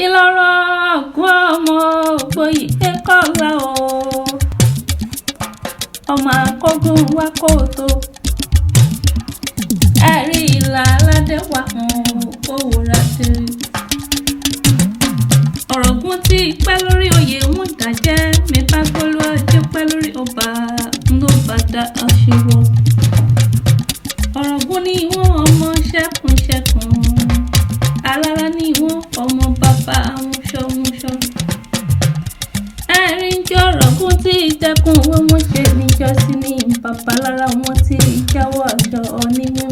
ìlọrọ ògùn ọmọ ògbóyè kọ́lá o ọmọ akógun wá kóòtó ẹ̀rí ìlà aládé wà òwúrọ̀ tẹ̀lé ọ̀rọ̀gùn tí pẹ́ lórí oyè ń dàjẹ́ mi bá gbólú ọjọ́ pẹ́ lórí ọba ló bá dá aṣèwọ̀ ọ̀rọ̀gùn ní wọ́n ọmọ ṣẹ́kùn alára ní wọ́n ọmọ bàbá amúṣọmúṣọ ẹ̀rín jẹ́ ọ̀rọ̀gùn tí ìtẹ̀kùn wọn mọ̀ ṣe níjọ́sí ní bàbá lára wọn tí ìjáwọ́ aṣọ ọ̀ní mímu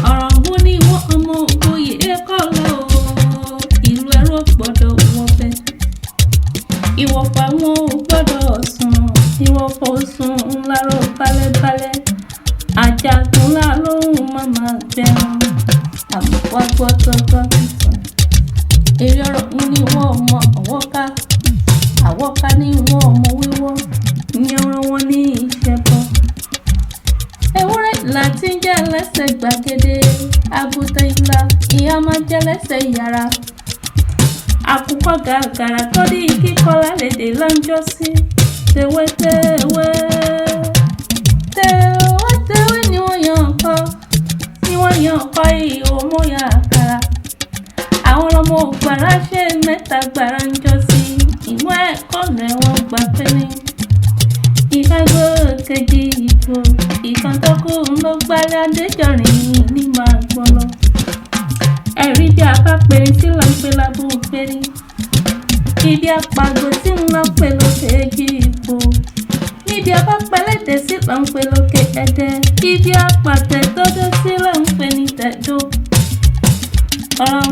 ọ̀rọ̀gùn ní wọ́n ọmọ ògbóyè kọ́lá o ìlú ẹ̀rọ gbọ́dọ̀ wọ bẹ́ẹ̀ ìwọ̀fà wọn ò gbọ́dọ̀ sùn ìwọ̀fà ò sùn ńlárọ̀ balẹ̀balẹ̀ àjàgùn lálóhùn máma gbẹ̀rún àbùkù agbọ́tọ̀ gbọ́dọ̀ èrè ọ̀rọ̀gùn ní wọ́n ọmọ àwọ̀ká ní wọ́n ọmọ wíwọ́ ìyẹn ran wọn ní ìṣẹ́bọ ewúrẹ́ ìlà tí ń jẹ́ lẹ́sẹ̀ gbàgede àgùntàn ìlà ìyá máa jẹ́ lẹ́sẹ̀ yàrá àkùkọ gàgàrà tó di kíkọ́ lálẹ́dẹ̀ lọ́njọ́ sí tewétewé ni wọ́n yàn kọ́ ìhò mọ́yà àkàrà àwọn ọmọ ògbàrá ṣe mẹ́ta gbàrà ń jọ sí ìmú ẹ̀kọ́ rẹ̀ wọ́n gbà pẹ́lẹ́ ìfagbó kejì ìbò ìkan tó kù ló gbálẹ̀ adéjọ́rin ní máa gbọ́ lọ ẹ̀rí bí apápẹ́rin tí lọ́n pè lábú pẹ́rí ibi àpàgò tí lọ́n pè lókè èjì ìbò níbi apápẹ́lẹ́dẹ̀ sí lọ́n pè lókè ẹ̀dẹ̀ ibi àpàtẹ̀ tó dé sí lọ́n pè ní tẹ̀dó ọ̀rọ̀